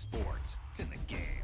Sports, it's in the game.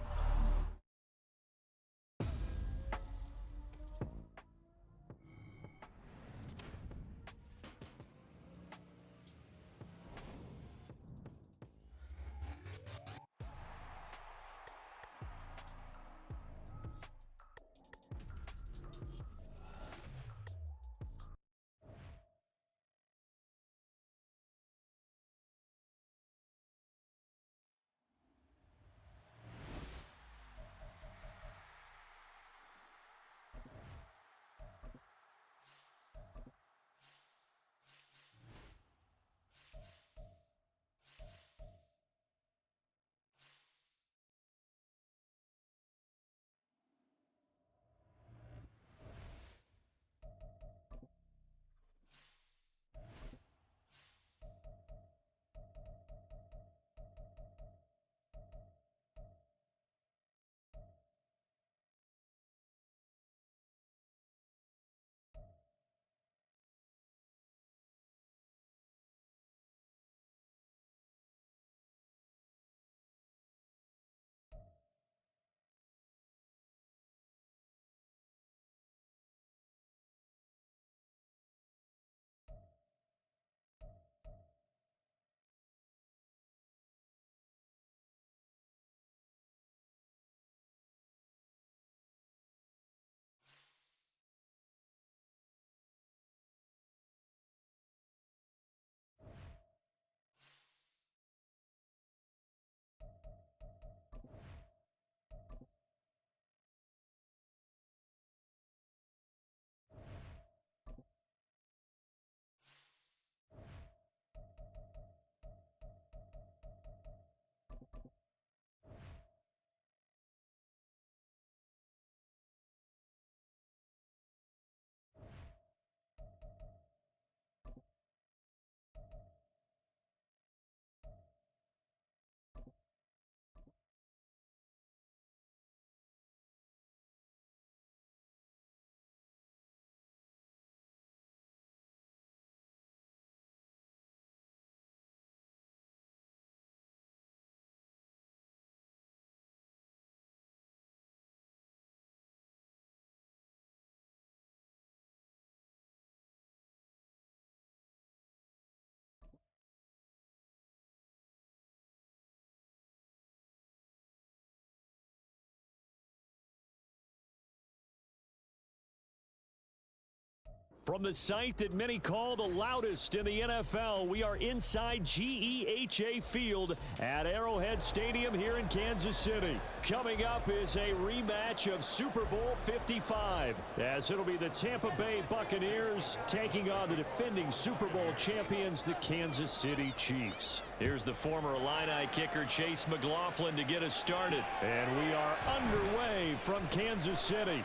From the site that many call the loudest in the NFL, we are inside GEHA Field at Arrowhead Stadium here in Kansas City. Coming up is a rematch of Super Bowl 55, as it'll be the Tampa Bay Buccaneers taking on the defending Super Bowl champions, the Kansas City Chiefs. Here's the former Illini kicker Chase McLaughlin to get us started. And we are underway from Kansas City.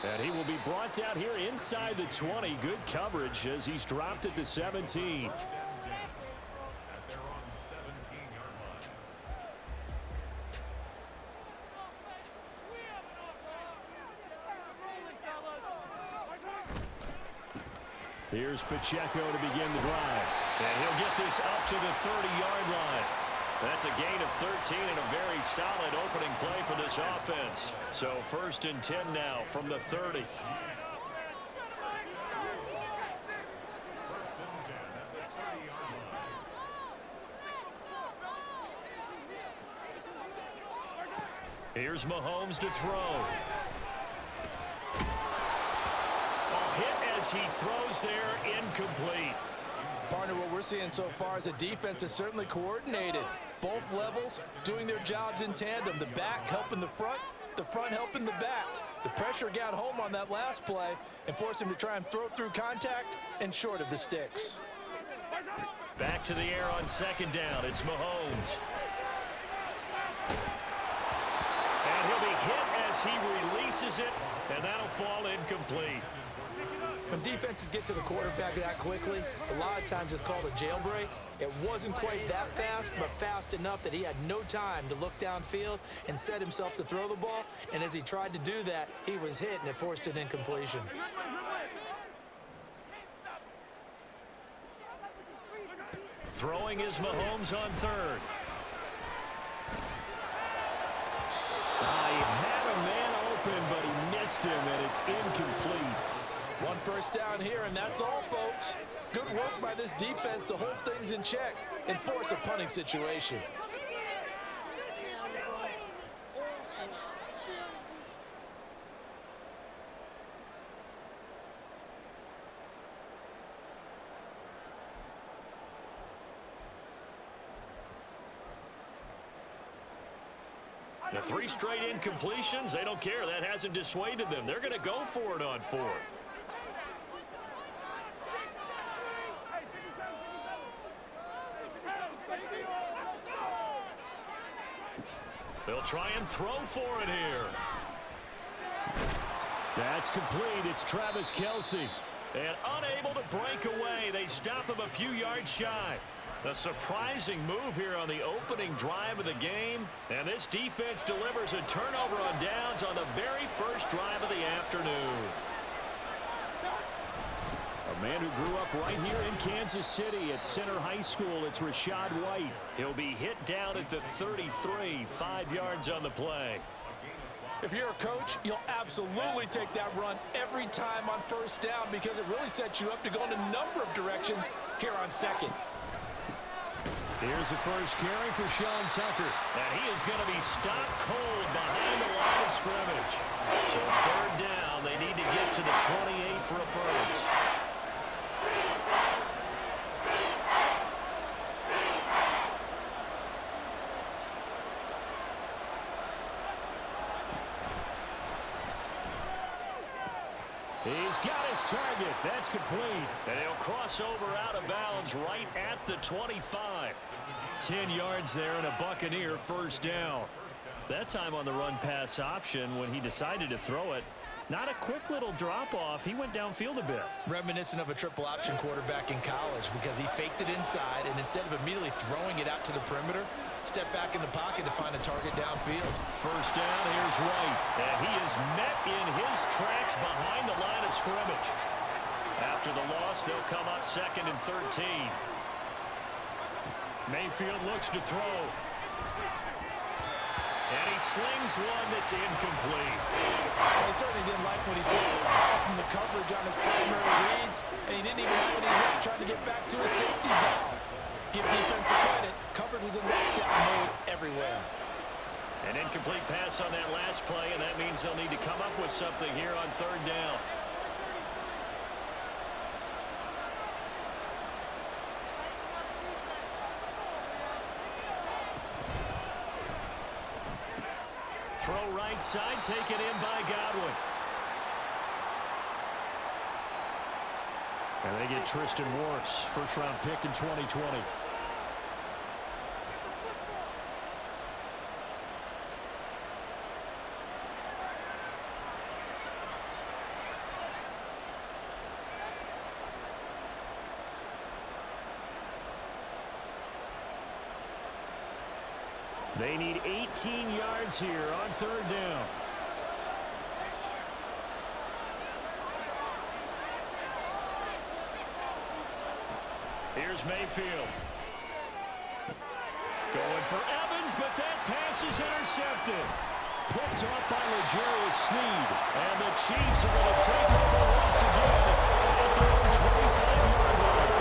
And he will be brought out here inside the 20. Good coverage as he's dropped at the 17. Here's Pacheco to begin the drive. And he'll get this up to the 30-yard line. That's a gain of 13 and a very solid opening play for this offense. So 1st and 10 now from the 30. Here's Mahomes to throw. A hit as he throws there, incomplete. Partner, what we're seeing so far is the defense is certainly coordinated. Both levels doing their jobs in tandem. The back helping the front helping the back. The pressure got home on that last play and forced him to try and throw through contact and short of the sticks. Back to the air on 2nd down. It's Mahomes. And he'll be hit as he releases it, and that'll fall incomplete. When defenses get to the quarterback that quickly, a lot of times it's called a jailbreak. It wasn't quite that fast, but fast enough that he had no time to look downfield and set himself to throw the ball. And as he tried to do that, he was hit, and it forced an incompletion. Throwing is Mahomes on 3rd. him, and it's incomplete. One first down here, and that's all, folks. Good work by this defense to hold things in check and force a punting situation. The 3 straight incompletions, they don't care. That hasn't dissuaded them. They're going to go for it on 4th. They'll try and throw for it here. That's complete. It's Travis Kelce. And unable to break away, they stop him a few yards shy. A surprising move here on the opening drive of the game. And this defense delivers a turnover on downs on the very first drive of the afternoon. A man who grew up right here in Kansas City at Center High School, it's Rachaad White. He'll be hit down at the 33, 5 yards on the play. If you're a coach, you'll absolutely take that run every time on first down because it really sets you up to go in a number of directions here on second. Here's the first carry for Sean Tucker. And he is going to be stopped cold behind the line of scrimmage. So 3rd down, they need to get to the 28 for a first. He's got his target. That's complete. And he'll cross over out of bounds right at the 25. 10 yards there and a Buccaneer first down. That time on the run-pass option when he decided to throw it. Not a quick little drop-off. He went downfield a bit. Reminiscent of a triple option quarterback in college because he faked it inside, and instead of immediately throwing it out to the perimeter, stepped back in the pocket to find a target downfield. First down, here's White. And he is met in his tracks behind the line of scrimmage. After the loss, they'll come up 2nd and 13. Mayfield looks to throw. And he slings one that's incomplete. Well, he certainly didn't like what he saw from the coverage on his primary reads, and he didn't even have any luck trying to get back to his safety valve. Give defense credit. Coverage was in lockdown mode everywhere. An incomplete pass on that last play, and that means they'll need to come up with something here on 3rd down. Throw right side, taken in by Godwin. And they get Tristan Wirfs, first-round pick in 2020. They need 18 yards here on 3rd down. Here's Mayfield. Going for Evans, but that pass is intercepted. Picked off by L'Jarius Sneed. And the Chiefs are going to take over once again at their own 25-yard line.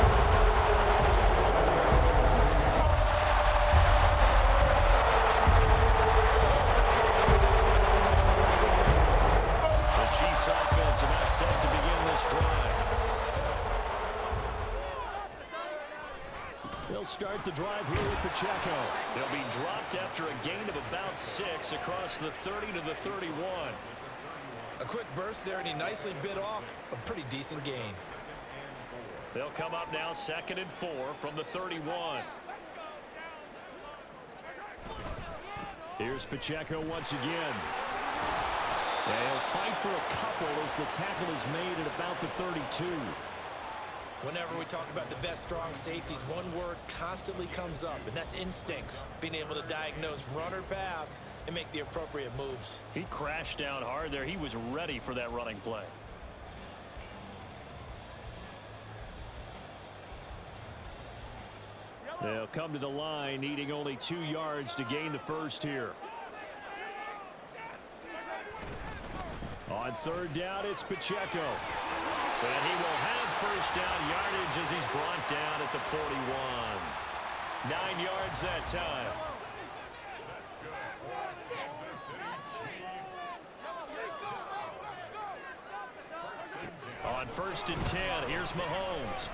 Chiefs offense about set to begin this drive. They'll start the drive here with Pacheco. They'll be dropped after a gain of about 6 across the 30 to the 31. A quick burst there, and he nicely bit off a pretty decent gain. They'll come up now 2nd and 4 from the 31. Here's Pacheco once again. They'll fight for a couple as the tackle is made at about the 32. Whenever we talk about the best strong safeties, one word constantly comes up, and that's instincts. Being able to diagnose run or pass and make the appropriate moves. He crashed down hard there. He was ready for that running play. They'll come to the line, needing only 2 yards to gain the first here. On third down, it's Pacheco. And he will have first down yardage as he's brought down at the 41. 9 yards that time. On first and 10, here's Mahomes.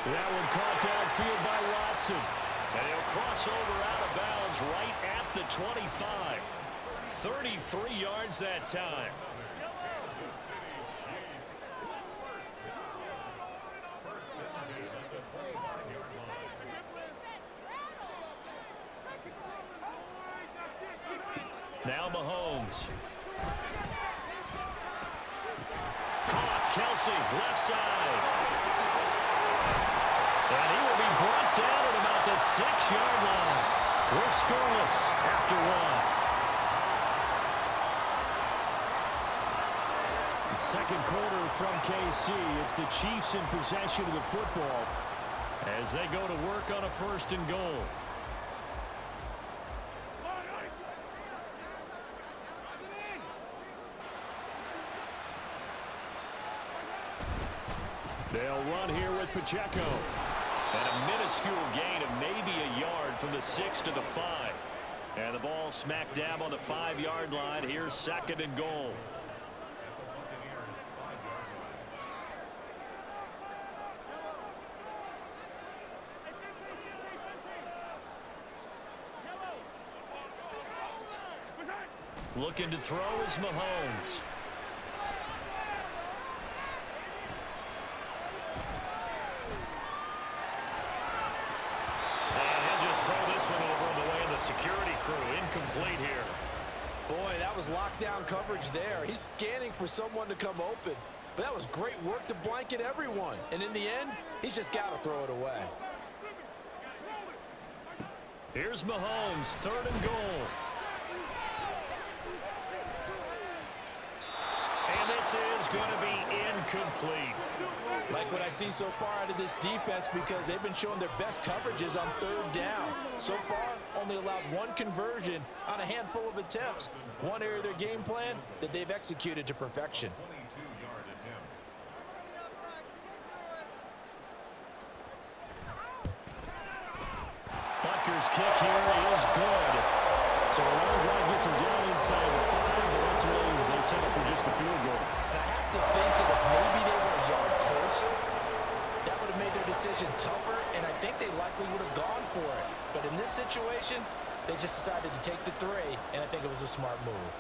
That one caught downfield by Watson. And he'll cross over out of bounds right at the 25. 33 yards that time. Now Mahomes. Caught Kelsey, left side. And he will be brought down at about the 6-yard line. We're scoreless after one. The second quarter from KC. It's the Chiefs in possession of the football as they go to work on a first and goal. They'll run here with Pacheco. And a minuscule gain of maybe a yard from the 6 to the 5. And the ball smack dab on the 5-yard line. Here's second and goal. Looking to throw is Mahomes. Security crew incomplete here. Boy, that was lockdown coverage there. He's scanning for someone to come open. But that was great work to blanket everyone. And in the end, he's just got to throw it away. Here's Mahomes, third and goal. And this is going to be incomplete. Like what I see so far out of this defense because they've been showing their best coverages on third down. So far, only allowed one conversion on a handful of attempts. One area of their game plan that they've executed to perfection. Butker's kick here is good. So a long drive gets him down inside the 5, but ultimately they settle for just the field goal. And I have to think that if maybe they were a yard closer, that would have made their decision tougher, and I think they likely would have gone for it. But in this situation, they just decided to take the 3, and I think it was a smart move.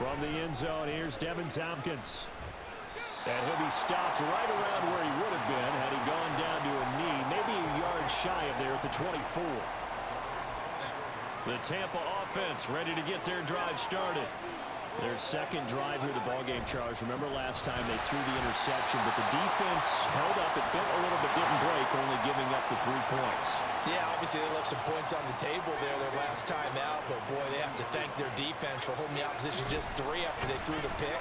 From the end zone, here's Devin Tompkins. And he'll be stopped right around where he would have been had he gone down to a knee, maybe a yard shy of there at the 24. The Tampa offense ready to get their drive started. Their second drive here, the ballgame, Charles. Remember last time they threw the interception, but the defense held up. It bent a little but didn't break, only giving up the 3 points. Yeah, obviously they left some points on the table there their last time out, but boy, they have to thank their defense for holding the opposition just 3 after they threw the pick.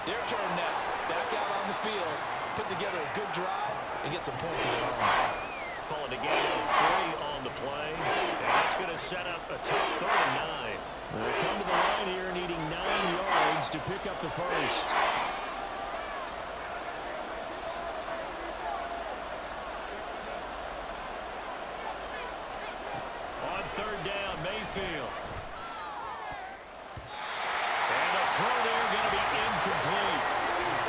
Their turn now. Back out on the field, put together a good drive, and get some points of their own. Call it a gain of 3 on the play, and that's going to set up a tough 3rd and 9. They come to the line here needing 9 yards to pick up the first. On third down, Mayfield. And the throw there going to be incomplete.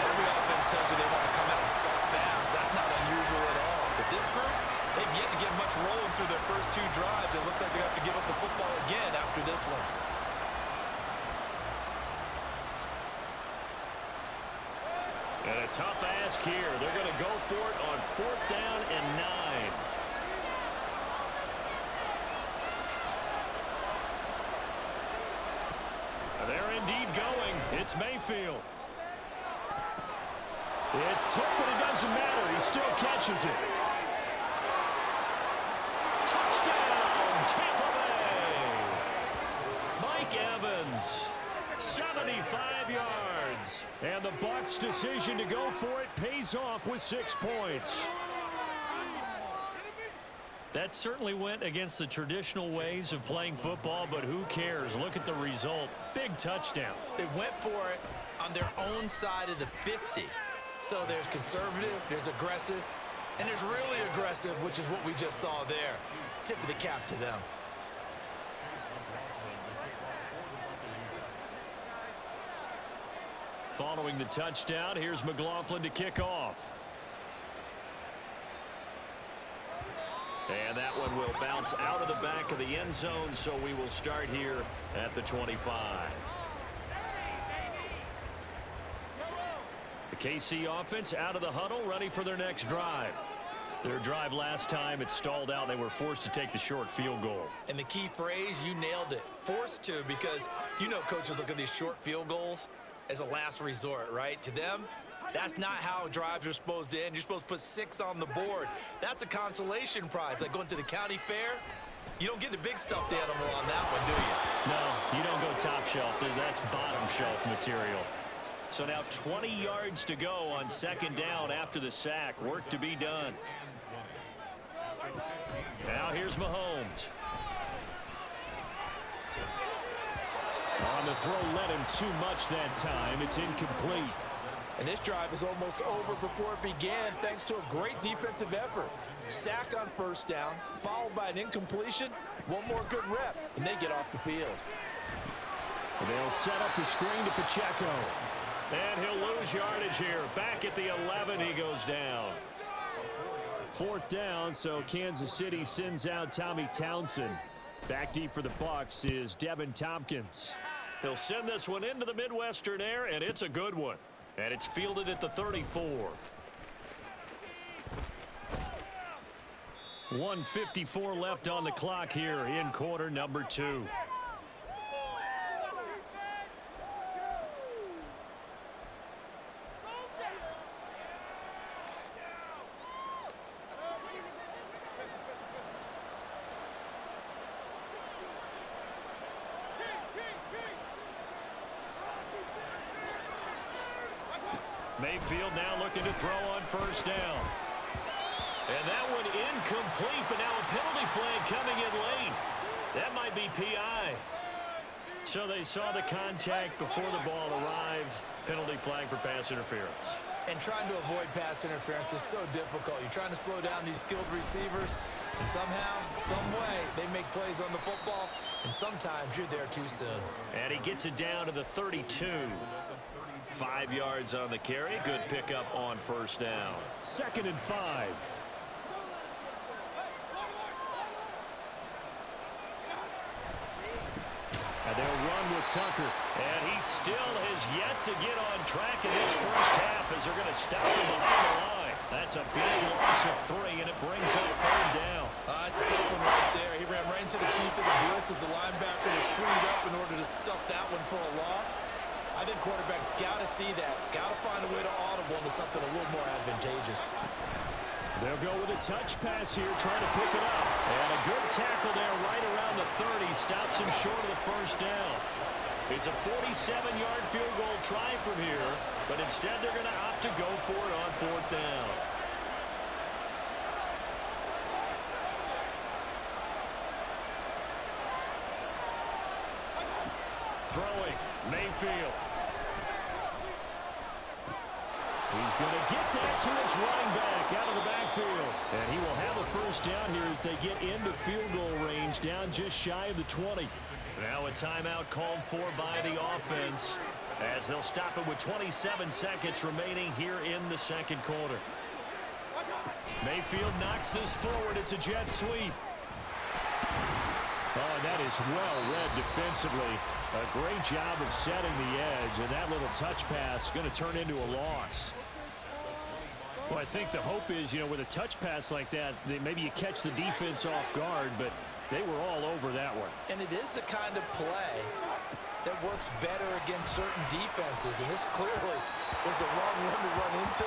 Every offense tells you they want to come out and start fast. That's not unusual at all. But this group, they've yet to get much rolling through their first 2 drives. It looks like they have to give up the football again after this one. And a tough ask here. They're going to go for it on 4th down and 9. They're indeed going. It's Mayfield. It's tipped, but it doesn't matter. He still catches it. Touchdown, Tampa Bay. Mike Evans, 75 yards. And the Bucs' decision to go for it pays off with 6 points. That certainly went against the traditional ways of playing football, but who cares? Look at the result. Big touchdown. They went for it on their own side of the 50. So there's conservative, there's aggressive, and there's really aggressive, which is what we just saw there. Tip of the cap to them. Following the touchdown, here's McLaughlin to kick off. And that one will bounce out of the back of the end zone, so we will start here at the 25. The KC offense out of the huddle, ready for their next drive. Their drive last time, it stalled out. They were forced to take the short field goal. And the key phrase, you nailed it, forced to, because you know coaches look at these short field goals as a last resort, right? To them, that's not how drives are supposed to end. You're supposed to put 6 on the board. That's a consolation prize. Like going to the county fair, you don't get the big stuffed animal on that one, do you? No, you don't go top shelf. That's bottom shelf material. So now 20 yards to go on second down after the sack. Work to be done. Now here's Mahomes. On the throw, led him too much that time. It's incomplete. And this drive is almost over before it began thanks to a great defensive effort. Sack on first down, followed by an incompletion. One more good rep, and they get off the field. They'll set up the screen to Pacheco. And he'll lose yardage here. Back at the 11, he goes down. Fourth down, so Kansas City sends out Tommy Townsend. Back deep for the Bucs is Devin Tompkins. He'll send this one into the Midwestern air, and it's a good one. And it's fielded at the 34. 1:54 left on the clock here in quarter number 2. Mayfield now looking to throw on first down. And that one incomplete, but now a penalty flag coming in late. That might be PI. So they saw the contact before the ball arrived. Penalty flag for pass interference. And trying to avoid pass interference is so difficult. You're trying to slow down these skilled receivers, and somehow, some way, they make plays on the football, and sometimes you're there too soon. And he gets it down to the 32. 5 yards on the carry. Good pickup on first down. 2nd and 5. And they'll run with Tucker. And he still has yet to get on track in this first half as they're going to stop him behind the line. That's a big loss of 3, and it brings up 3rd down. It's a tough one right there. He ran right into the teeth of the blitz as the linebacker was freed up in order to stuff that one for a loss. I think quarterbacks got to see that. Got to find a way to audible into something a little more advantageous. They'll go with a touch pass here, trying to pick it up. And a good tackle there right around the 30. Stops him short of the first down. It's a 47-yard field goal try from here, but instead they're going to opt to go for it on 4th down. Throwing, Mayfield. He's going to get that to his running back out of the backfield. And he will have a first down here as they get into field goal range, down just shy of the 20. Now a timeout called for by the offense as they'll stop it with 27 seconds remaining here in the second quarter. Mayfield knocks this forward. It's a jet sweep. Oh, and that is well read defensively. A great job of setting the edge, and that little touch pass is going to turn into a loss. Well, I think the hope is, with a touch pass like that, maybe you catch the defense off guard, but they were all over that one. And it is the kind of play that works better against certain defenses, and this clearly was the wrong one to run into.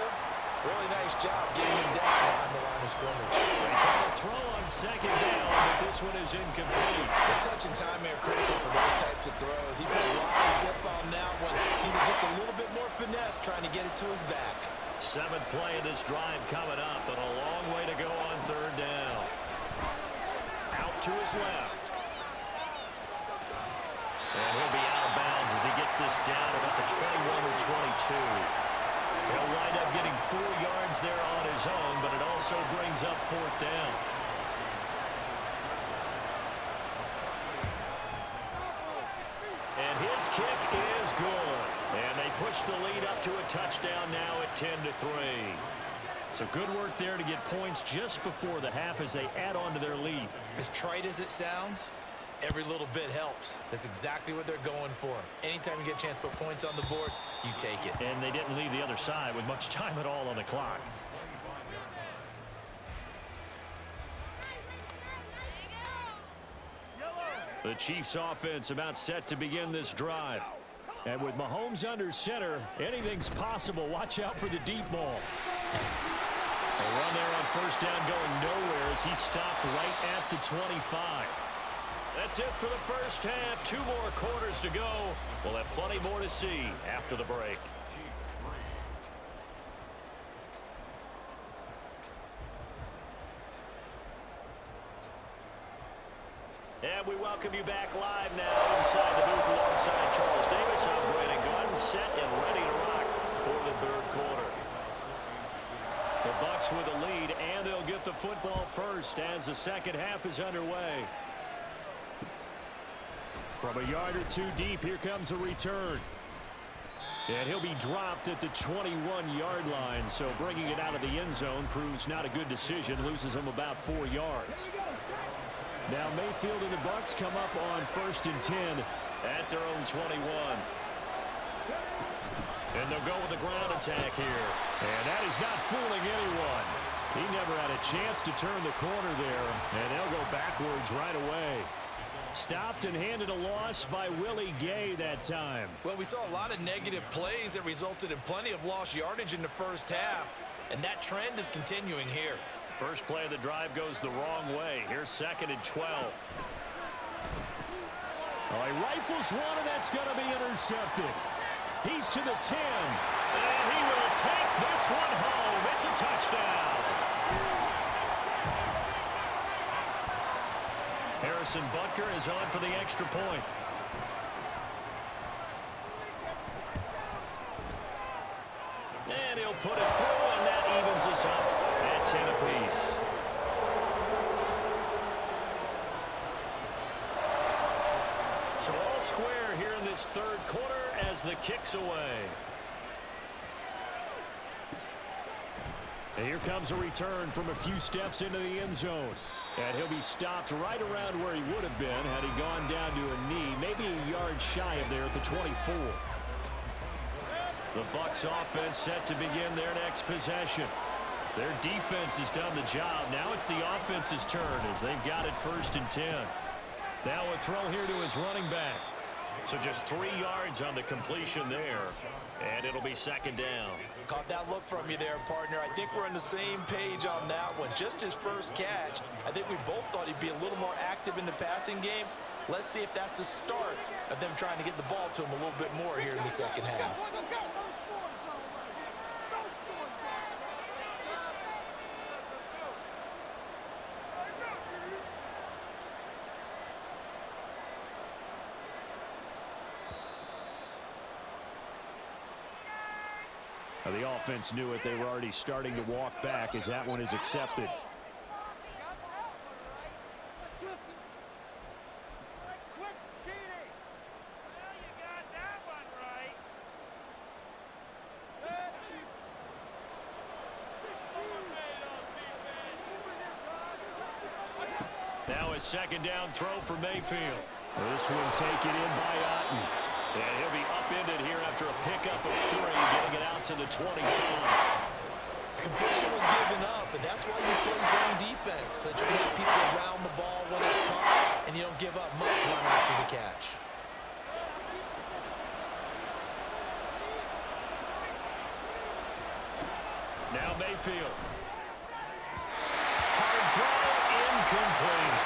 Really nice job getting him down behind the line of scrimmage. They try to throw on second down, but this one is incomplete. The touch and time are critical for those types of throws. He put a lot of zip on that one. Needed just a little bit more finesse trying to get it to his back. 7th play of this drive coming up, but a long way to go on 3rd down. to his left. And he'll be out of bounds as he gets this down about the 21 or 22. He'll wind up getting 4 yards there on his own, but it also brings up 4th down. And his kick is good. And they push the lead up to a touchdown now at 10-3. So good work there to get points just before the half as they add on to their lead. As trite as it sounds, every little bit helps. That's exactly what they're going for. Anytime you get a chance to put points on the board, you take it. And they didn't leave the other side with much time at all on the clock. The Chiefs offense about set to begin this drive. And with Mahomes under center, anything's possible. Watch out for the deep ball. A run there on 1st down going nowhere as he stopped right at the 25. That's it for the first half. 2 more quarters to go. We'll have plenty more to see after the break. And we welcome you back live now inside the booth alongside Charles Davis. I'm Brandon Gordon, set and ready to rock for the 3rd quarter. The Bucs with a lead, and they'll get the football first as the second half is underway. From a yard or 2 deep, here comes a return. And he'll be dropped at the 21-yard line, so bringing it out of the end zone proves not a good decision, loses him about 4 yards. Now Mayfield and the Bucs come up on 1st and 10 at their own 21. And they'll go with the ground attack here. And that is not fooling anyone. He never had a chance to turn the corner there, and they'll go backwards right away. Stopped and handed a loss by Willie Gay that time. Well, we saw a lot of negative plays that resulted in plenty of lost yardage in the first half, and that trend is continuing here. First play of the drive goes the wrong way. Here's 2nd and 12. Oh, he rifles one, and that's going to be intercepted. He's to the 10, and he will take this one home. It's a touchdown. Harrison Butker is on for the extra point. And he'll put it through, and that evens us up at 10 apiece. So all square here in this 3rd quarter as the kick's away. And here comes a return from a few steps into the end zone. And he'll be stopped right around where he would have been had he gone down to a knee, maybe a yard shy of there at the 24. The Bucs offense set to begin their next possession. Their defense has done the job. Now it's the offense's turn as they've got it 1st and 10. Now a throw here to his running back. So just 3 yards on the completion there. And it'll be 2nd down. Caught that look from you there, partner. I think we're on the same page on that one. Just his first catch. I think we both thought he'd be a little more active in the passing game. Let's see if that's the start of them trying to get the ball to him a little bit more here in the second half. The offense knew it. They were already starting to walk back as that one is accepted. Now a 2nd down throw for Mayfield. This one taken in by Otten. And he'll be upended here after a pickup of 3, getting it out to the 25. Completion was given up, but that's why you play zone defense, so that you can have people around the ball when it's caught, and you don't give up much run after the catch. Now Mayfield. Hard throw, incomplete.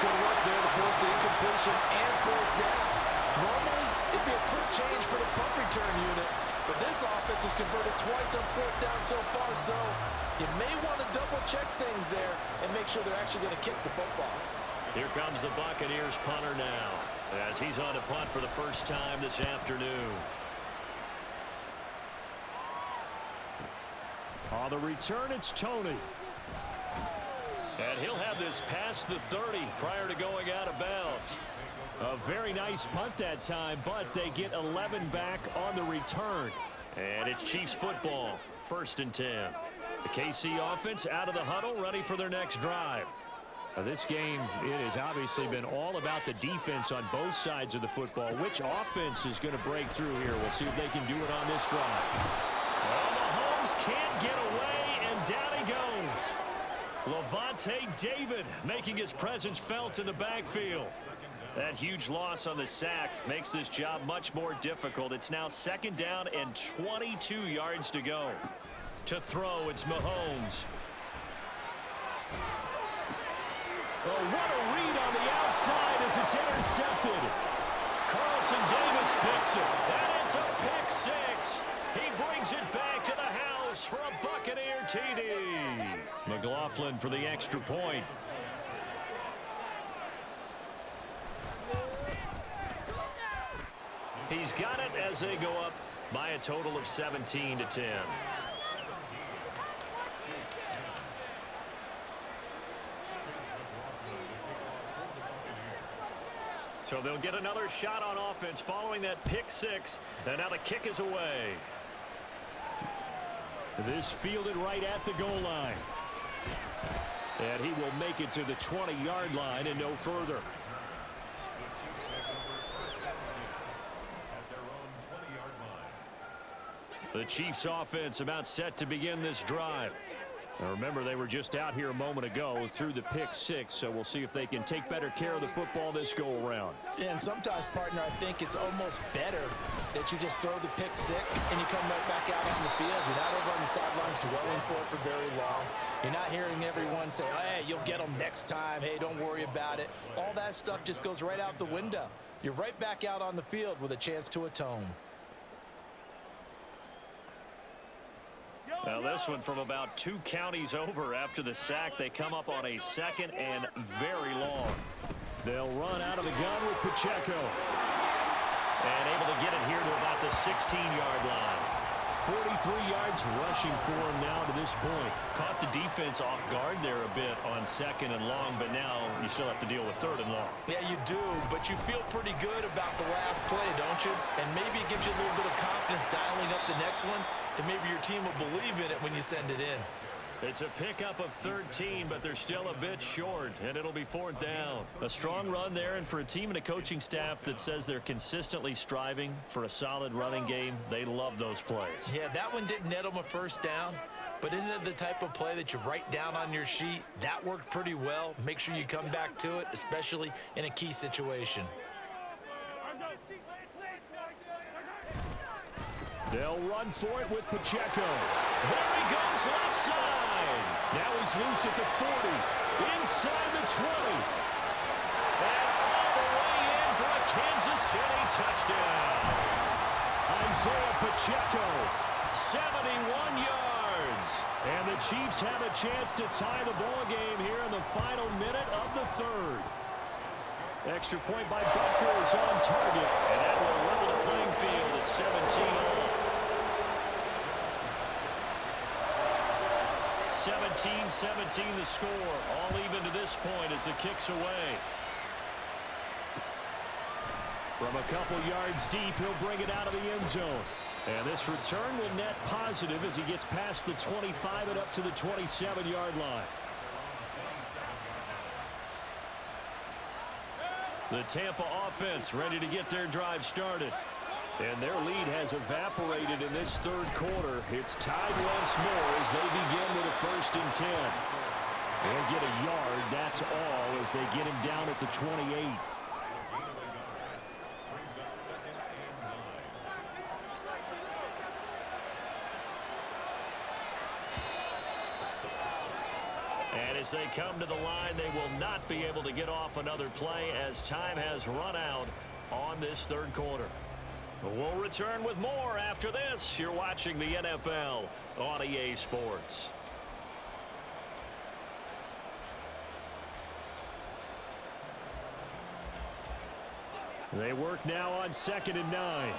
Good work there to force the incompletion and 4th down. Normally, it'd be a quick change for the punt return unit, but this offense has converted twice on 4th down so far, so you may want to double-check things there and make sure they're actually going to kick the football. Here comes the Buccaneers punter now, as he's on to punt for the first time this afternoon. On the return, it's Tony. And he'll have this past the 30 prior to going out of bounds. A very nice punt that time, but they get 11 back on the return. And it's Chiefs football, 1st and 10. The KC offense out of the huddle, ready for their next drive. This game, it has obviously been all about the defense on both sides of the football. Which offense is going to break through here? We'll see if they can do it on this drive. Well, Mahomes can't get away, and down he goes. Levante David making his presence felt in the backfield. That huge loss on the sack makes this job much more difficult. It's now 2nd down and 22 yards to go. To throw, it's Mahomes. Oh, what a read on the outside as it's intercepted. Carlton Davis picks it, and it's a pick 6. He brings it back to the house for a Buccaneer TD. McLaughlin for the extra point. He's got it as they go up by a total of 17-10. So they'll get another shot on offense following that pick 6. And now the kick is away. This fielded right at the goal line. And he will make it to the 20-yard line and no further. The Chiefs offense about set to begin this drive. Now remember, they were just out here a moment ago through the pick 6, so we'll see if they can take better care of the football this go-around. Yeah, and sometimes, partner, I think it's almost better that you just throw the pick 6 and you come right back out on the field. You're not over on the sidelines dwelling for it for very long. You're not hearing everyone say, oh, hey, you'll get them next time. Hey, don't worry about it. All that stuff just goes right out the window. You're right back out on the field with a chance to atone. Now this one from about 2 counties over after the sack. They come up on a 2nd and very long. They'll run out of the gun with Pacheco. And able to get it here to about the 16-yard line. 43 yards rushing for him now to this point. Caught the defense off guard there a bit on 2nd and long, but now you still have to deal with 3rd and long. Yeah, you do, but you feel pretty good about the last play, don't you? And maybe it gives you a little bit of confidence dialing up the next one, and maybe your team will believe in it when you send it in. It's a pickup of 13, but they're still a bit short, and it'll be 4th down. A strong run there, and for a team and a coaching staff that says they're consistently striving for a solid running game, they love those plays. Yeah, that one didn't net them a 1st down, but isn't it the type of play that you write down on your sheet? That worked pretty well. Make sure you come back to it, especially in a key situation. They'll run for it with Pacheco. There he goes left side. Now he's loose at the 40. Inside the 20. And all the way in for a Kansas City touchdown. Isaiah Pacheco, 71 yards. And the Chiefs have a chance to tie the ball game here in the final minute of the 3rd. Extra point by Butker is on target. And that will level the playing field at 17-all. 17-17 the score. All even to this point as the kick's away. From a couple yards deep, he'll bring it out of the end zone. And this return will net positive as he gets past the 25 and up to the 27-yard line. The Tampa offense ready to get their drive started. And their lead has evaporated in this 3rd quarter. It's tied once more as they begin with a 1st and 10. They'll get a yard, that's all, as they get him down at the 28. And as they come to the line, they will not be able to get off another play as time has run out on this 3rd quarter. We'll return with more after this. You're watching the NFL on EA Sports. They work now on 2nd and 9.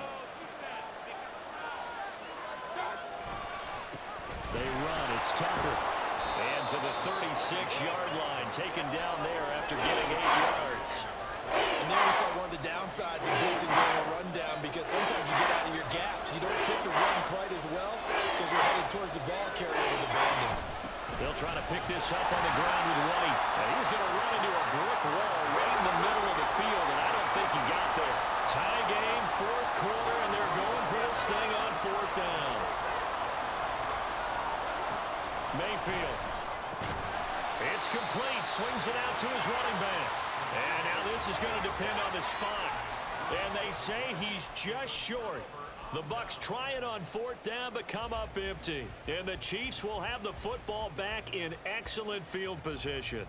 They run. It's Tucker. And to the 36-yard line, taken down there after getting 8 yards. And there we saw one of the downsides of blitzing during a rundown, because sometimes you get out of your gaps. You don't fit the run quite as well because you're headed towards the ball carrier with abandon. They'll try to pick this up on the ground with White. And he's going to run into a brick wall right in the middle of the field, and I don't think he got there. Tie game, 4th quarter, and they're going for this thing on 4th down. Mayfield. It's complete. Swings it out to his running back. And now this is going to depend on the spot. And they say he's just short. The Bucs try it on 4th down, but come up empty. And the Chiefs will have the football back in excellent field position.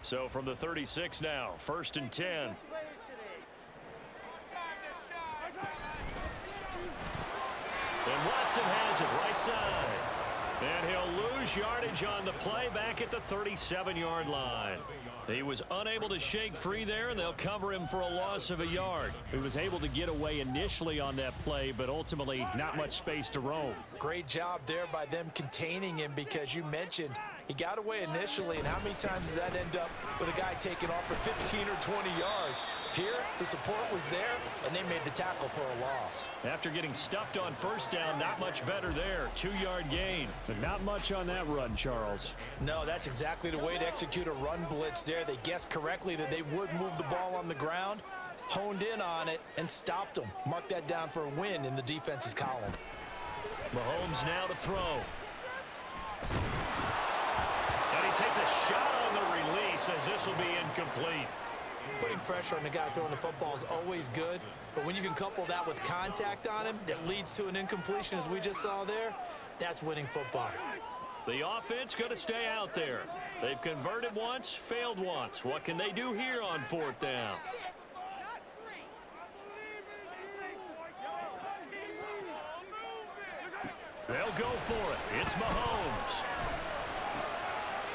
So from the 36 now, 1st and 10. And Watson has it right side. And he'll lose yardage on the play back at the 37-yard line. He was unable to shake free there, and they'll cover him for a loss of a yard. He was able to get away initially on that play, but ultimately not much space to roam. Great job there by them containing him, because you mentioned he got away initially, and how many times does that end up with a guy taking off for 15 or 20 yards? Here, the support was there, and they made the tackle for a loss. After getting stuffed on 1st down, not much better there. 2-yard gain, but not much on that run, Charles. No, that's exactly the way to execute a run blitz there. They guessed correctly that they would move the ball on the ground, honed in on it, and stopped them. Mark that down for a win in the defense's column. Mahomes now to throw. And he takes a shot on the release, as this will be incomplete. Putting pressure on the guy throwing the football is always good, but when you can couple that with contact on him that leads to an incompletion, as we just saw there, that's winning football. The offense going to stay out there. They've converted once, failed once. What can they do here on 4th down? They'll go for it. It's Mahomes.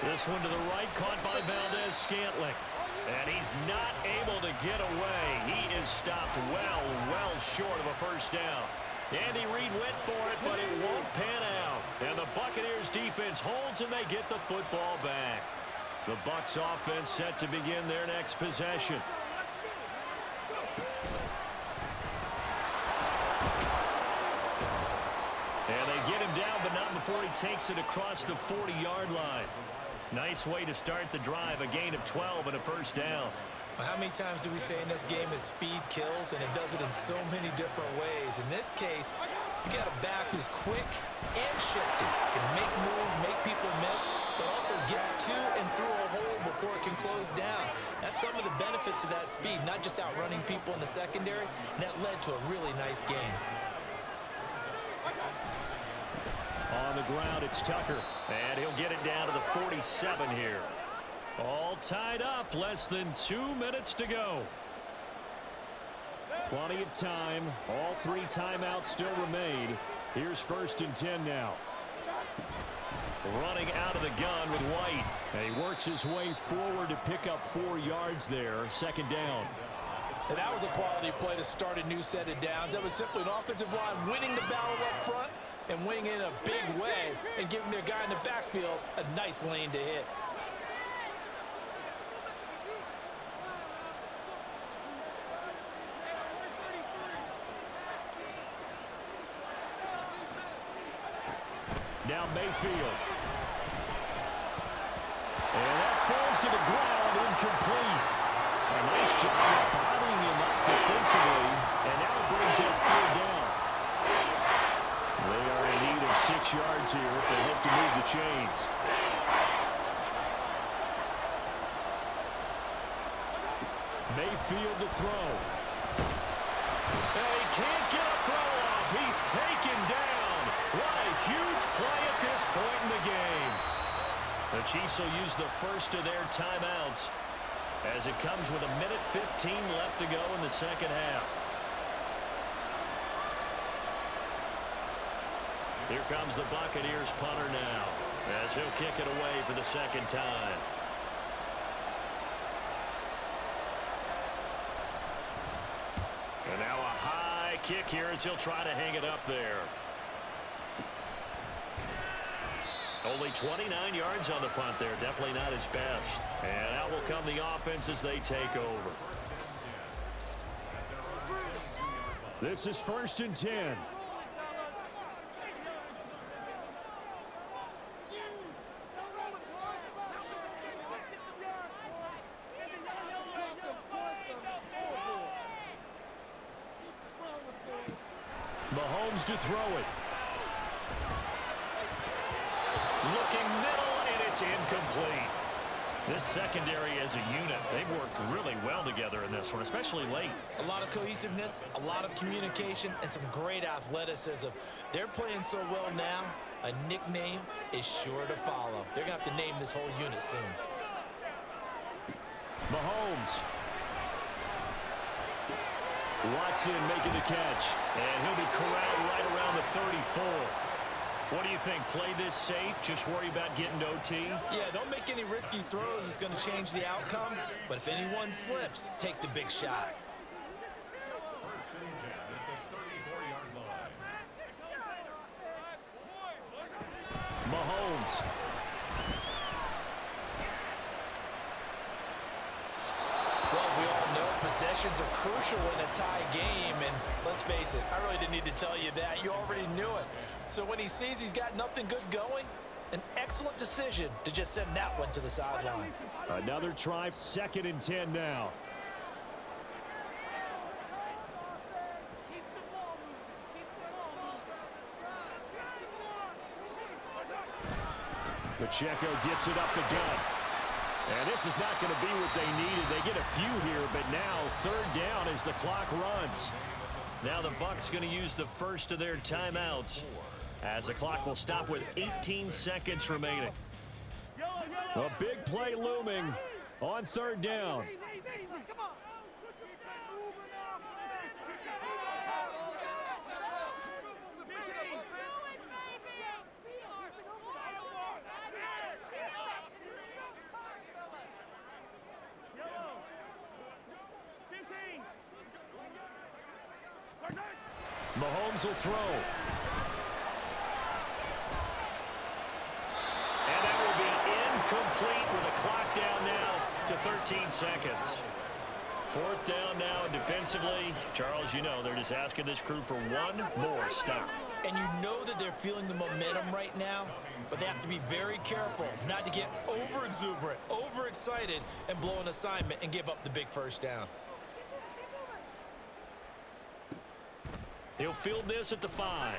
This one to the right, caught by Valdez-Scantling. And he's not able to get away. He is stopped well short of a 1st down. Andy Reid went for it, but it won't pan out. And the Buccaneers defense holds, and they get the football back. The Bucs offense set to begin their next possession. And they get him down, but not before he takes it across the 40-yard line. Nice way to start the drive, a gain of 12 and a 1st down. Well, how many times do we say in this game is speed kills, and it does it in so many different ways. In this case, you got a back who's quick and shifty, can make moves, make people miss, but also gets to and through a hole before it can close down. That's some of the benefits of that speed, not just outrunning people in the secondary, and that led to a really nice game. On the ground, it's Tucker, and he'll get it down to the 47 here. All tied up, less than 2 minutes to go. Plenty of time. All 3 timeouts still remain. Here's 1st and 10 now. Running out of the gun with White. And he works his way forward to pick up 4 yards there. 2nd down. And that was a quality play to start a new set of downs. That was simply an offensive line winning the battle up front and winning in a big way and giving their guy in the backfield a nice lane to hit. Now Mayfield. And that falls to the ground, incomplete. A nice job of bottling him up defensively, and now it brings up 3rd down. They are in need of 6 yards here if they hope to move the chains. Mayfield to throw. And he can't get a throw off. He's taken down. What a huge play at this point in the game. The Chiefs will use the first of their timeouts as it comes with 1:15 left to go in the 2nd half. Here comes the Buccaneers punter now, as he'll kick it away for the second time. And now a high kick here as he'll try to hang it up there. Only 29 yards on the punt there. Definitely not his best. And out will come the offense as they take over. This is 1st and 10. Mahomes to throw it. Looking middle, and it's incomplete. This secondary as a unit, they've worked really well together in this one, especially late. A lot of cohesiveness, a lot of communication, and some great athleticism. They're playing so well now, a nickname is sure to follow. They're going to have to name this whole unit soon. Mahomes. Watson making the catch, and he'll be corralled right around the 34th. What do you think? Play this safe? Just worry about getting to OT? Yeah, don't make any risky throws. It's going to change the outcome. But if anyone slips, take the big shot. Mahomes. Well, we all know possessions are crucial in a tie game. And let's face it, I really didn't need to tell you that. You already knew it. So when he sees he's got nothing good going, an excellent decision to just send that one to the sideline. Another try, 2nd and 10 now. Pacheco gets it up the gut. And this is not going to be what they needed. They get a few here, but now 3rd down as the clock runs. Now the Bucs going to use the first of their timeouts, as the clock will stop with 18 seconds remaining. A big play looming on 3rd down. Mahomes will throw. And that will be incomplete with a clock down now to 13 seconds. 4th down now, and defensively, Charles, you know, they're just asking this crew for one more stop. And you know that they're feeling the momentum right now, but they have to be very careful not to get over-exuberant, overexcited, and blow an assignment and give up the big 1st down. He'll field this at the 5.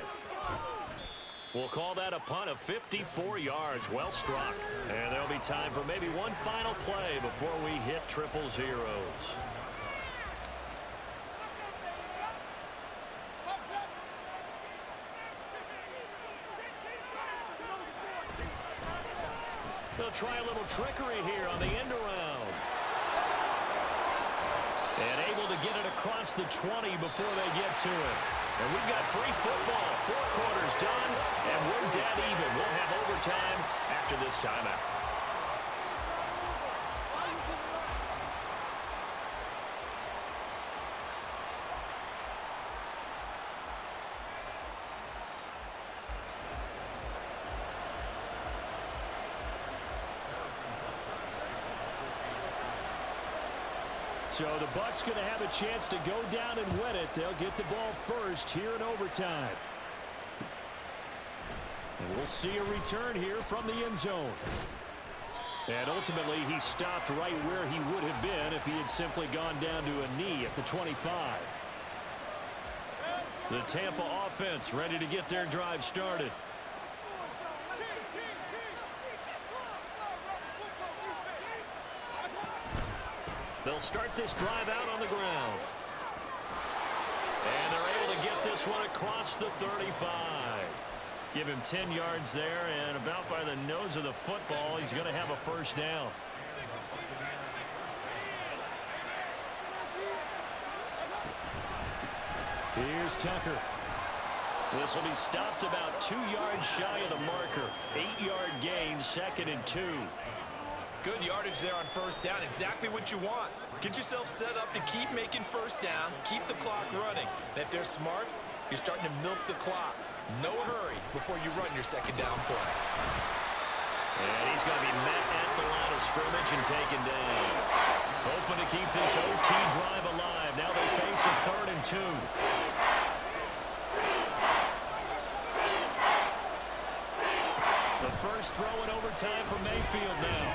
We'll call that a punt of 54 yards. Well struck. And there'll be time for maybe one final play before we hit triple zeros. They'll try a little trickery here on the end around. And able to get it across the 20 before they get to it. And we've got free football. 4 quarters done, and we're dead even. We'll have overtime after this timeout. So the Bucs going to have a chance to go down and win it. They'll get the ball first here in overtime. And we'll see a return here from the end zone. And ultimately, he stopped right where he would have been if he had simply gone down to a knee at the 25. The Tampa offense ready to get their drive started. They'll start this drive out on the ground. And they're able to get this one across the 35. Give him 10 yards there, and about by the nose of the football, he's going to have a 1st down. Here's Tucker. This will be stopped about 2 yards shy of the marker. 8-yard gain, 2nd and 2. Good yardage there on first down. Exactly what you want. Get yourself set up to keep making first downs, keep the clock running. And if they're smart, you're starting to milk the clock. No hurry before you run your second down play. And he's going to be met at the line of scrimmage and taken down. Hoping to keep this OT drive alive. Now they face a 3rd and 2. The first throw in overtime for Mayfield now.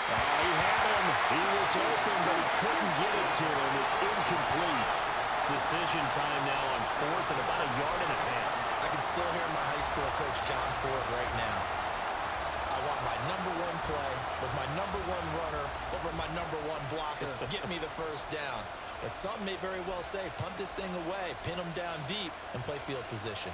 He had him. He was open, but he couldn't get it to him. It's incomplete. Decision time now on 4th and about 1.5 yards. I can still hear my high school coach, John Ford, right now. I want my #1 play with my #1 runner over my #1 blocker. Get me the first down. But some may very well say, punt this thing away, pin them down deep, and play field position.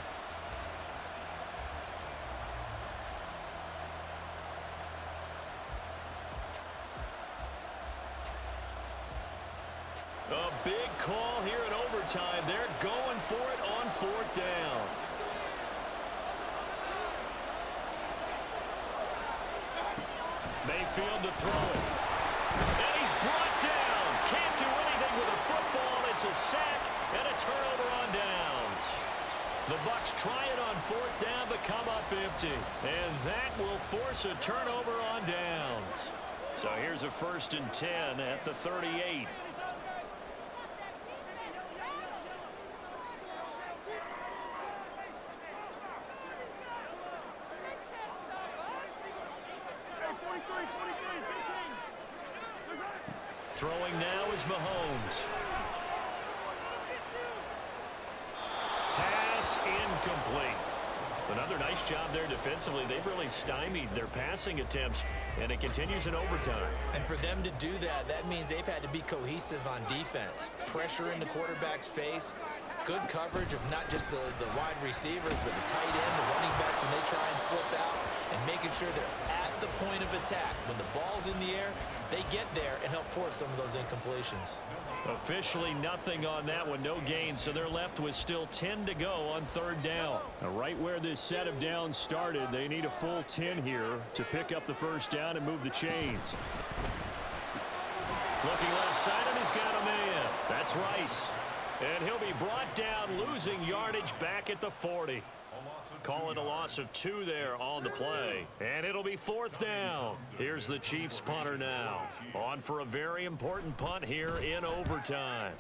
A big call here in overtime. They're going for it on 4th down. Mayfield to throw it. And he's brought down. Can't do anything with a football. It's a sack and a turnover on downs. The Bucs try it on 4th down, but come up empty. And that will force a turnover on downs. So here's a 1st and 10 at the 38. Throwing now is Mahomes. Pass incomplete. Another nice job there defensively. They've really stymied their passing attempts, and it continues in overtime. And for them to do that, that means they've had to be cohesive on defense. Pressure in the quarterback's face. Good coverage of not just the wide receivers, but the tight end, the running backs when they try and slip out, and making sure they're at the point of attack. When the ball's in the air, they get there and help force some of those incompletions. Officially nothing on that one, no gain, so they're left with still 10 to go on 3rd down. Now, right where this set of downs started, they need a full 10 here to pick up the first down and move the chains. Looking left side, and he's got a man. That's Rice. And he'll be brought down, losing yardage back at the 40. Call it a loss of 2 there on the play. And it'll be 4th down. Here's the Chiefs punter now. On for a very important punt here in overtime.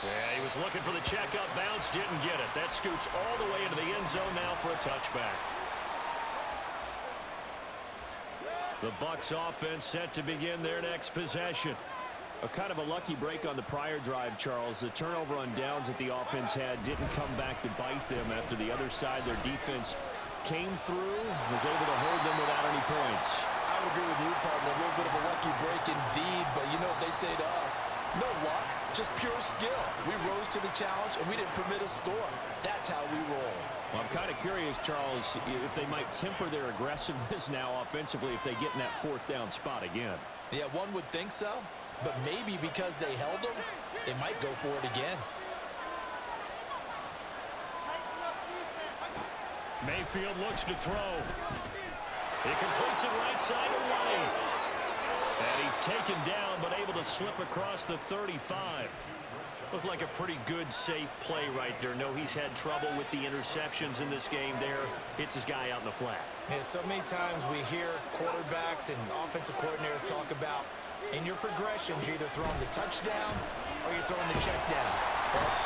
Yeah, he was looking for the checkup bounce, didn't get it. That scoots all the way into the end zone now for a touchback. The Bucs offense set to begin their next possession. A kind of a lucky break on the prior drive, Charles. The turnover on downs that the offense had didn't come back to bite them after the other side. Their defense came through, was able to hold them without any points. I would agree with you, partner. A little bit of a lucky break indeed, but you know what they'd say to us? No luck, just pure skill. We rose to the challenge, and we didn't permit a score. That's how we roll. Well, I'm kind of curious, Charles, if they might temper their aggressiveness now offensively if they get in that 4th down spot again. Yeah, one would think so. But maybe because they held them, they might go for it again. Mayfield looks to throw. He completes it right side away. And he's taken down, but able to slip across the 35. Looked like a pretty good, safe play right there. No, he's had trouble with the interceptions in this game there. Hits his guy out in the flat. Yeah, so many times we hear quarterbacks and offensive coordinators talk about in your progressions, you're either throwing the touchdown or you're throwing the check down.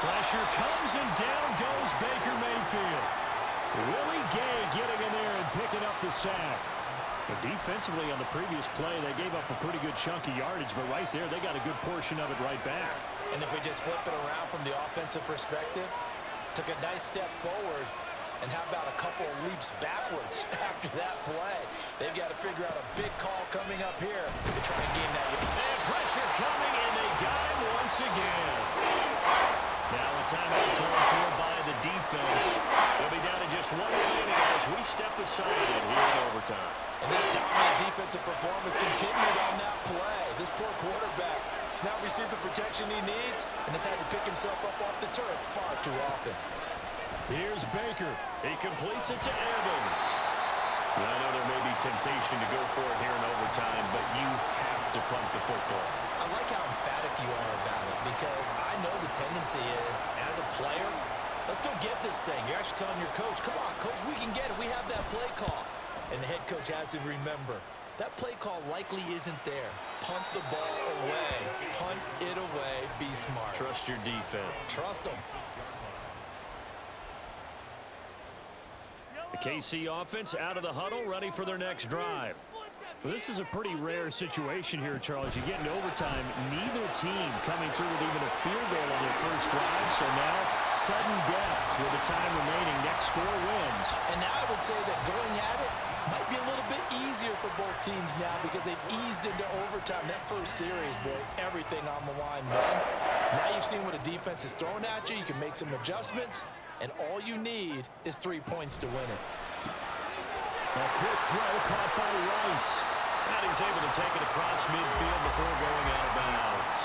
Pressure comes, and down goes Baker Mayfield. Willie Gay getting in there and picking up the sack. But defensively on the previous play, they gave up a pretty good chunk of yardage, but right there, they got a good portion of it right back. And if we just flip it around from the offensive perspective, took a nice step forward, and how about a couple of leaps backwards after that play? They've got to figure out a big call coming up here to try and gain that. And pressure coming, and they got him once again. Now a timeout called for by the defense. They'll be down to just 1 remaining as we step aside here in overtime. And this dominant defensive performance continued on that play. This poor quarterback He's not received the protection he needs and has had to pick himself up off the turf far too often. Here's Baker. He completes it to Evans. I know there may be temptation to go for it here in overtime, but you have to punt the football. I like how emphatic you are about it because I know the tendency is, as a player, let's go get this thing. You're actually telling your coach, come on, coach, we can get it. We have that play call. And the head coach has to remember, that play call likely isn't there. Punt the ball away. Punt it away. Be smart. Trust your defense. Trust them. The KC offense out of the huddle, ready for their next drive. Well, this is a pretty rare situation here, Charles. You get into overtime, neither team coming through with even a field goal on their first drive, so now sudden death with the time remaining. Next score wins. And now I would say that going at it might be a little bit easier for both teams now because they've eased into overtime. That first series, boy, everything on the line, man. Now you've seen what a defense is throwing at you. You can make some adjustments, and all you need is 3 points to win it. A quick throw caught by Rice. And he's able to take it across midfield before going out of bounds.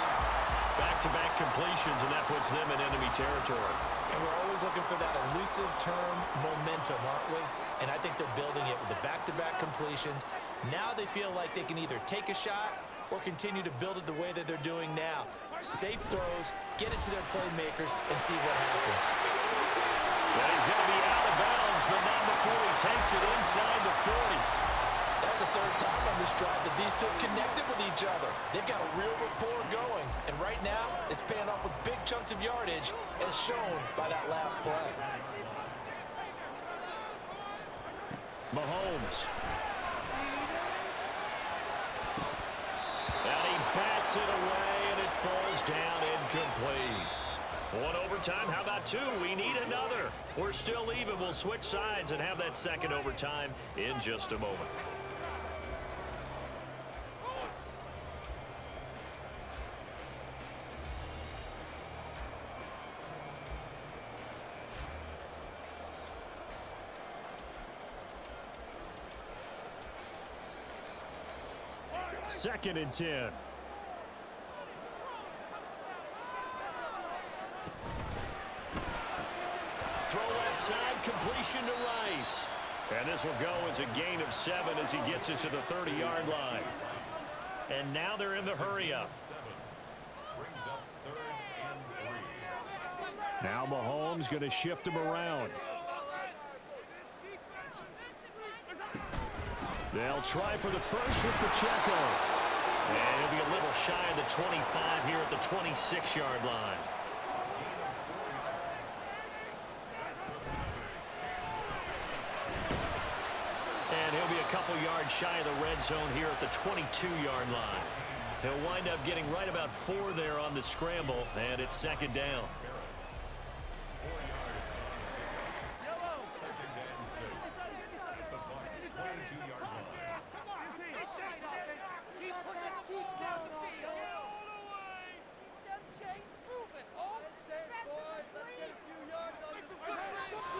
Back-to-back completions, and that puts them in enemy territory. And we're always looking for that elusive term, momentum, aren't we? And I think they're building it with the back-to-back completions. Now they feel like they can either take a shot or continue to build it the way that they're doing now. Safe throws, get it to their playmakers, and see what happens. Well, he's going to be out of bounds, but not before he takes it inside the 40. That's the third time on this drive that these two have connected with each other. They've got a real rapport going, and right now it's paying off with big chunks of yardage, as shown by that last play. Mahomes. And he bats it away, and it falls down incomplete. One overtime, how about two? We need another. We're still even. We'll switch sides and have that second overtime in just a moment. Second and 10. Throw left side, completion to Rice. And this will go as a gain of 7 as he gets it to the 30-yard line. And now they're in the hurry-up. Now Mahomes going to shift him around. They'll try for the first with Pacheco. And he'll be a little shy of the 25 here at the 26-yard line. And he'll be a couple yards shy of the red zone here at the 22-yard line. He'll wind up getting right about 4 there on the scramble, and it's second down.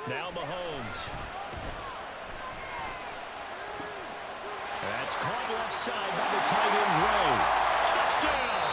Now Mahomes. That's caught left side by the tight end Gray. Touchdown!